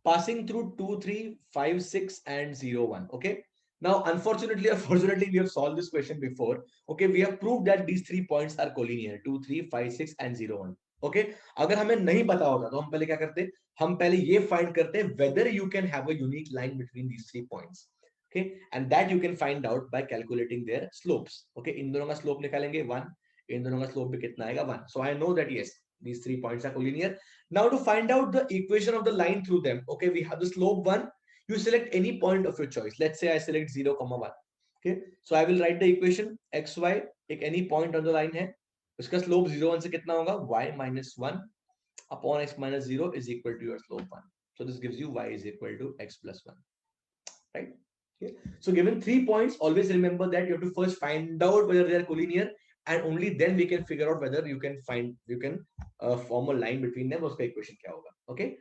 passing through 2, 3, 5, 6, and 0, 1. Okay. Now, unfortunately or fortunately, we have solved this question before. Okay, we have proved that these 3 points are collinear, 2, 3, 5, 6, and 0, 1. Okay, अगर हमें नहीं पता होगा तो हम पहले क्या करते, हम पहले ये फाइंड करते whether you can have a unique line between these 3 points. Okay, and that you can find out by calculating their slopes. Okay, इन दोनों का slope निकालेंगे 1, इन दोनों का slope भी कितना आएगा 1. So I know that yes, these 3 points are collinear. Now to find out the equation of the line through them, okay, we have the slope 1. You select any point of your choice. Let's say I select 0, 1. Okay, so I will write the equation xy, एक any point on the line है, उसका slope 0, 1 से कितना होगा, y minus 1 upon x minus 0 is equal to your slope 1. So this gives you y is equal to x plus 1, right? Okay. So given 3 points, always remember that you have to first find out whether they are collinear, and only then we can figure out whether you can form a line between them. उसका equation क्या होगा? Okay.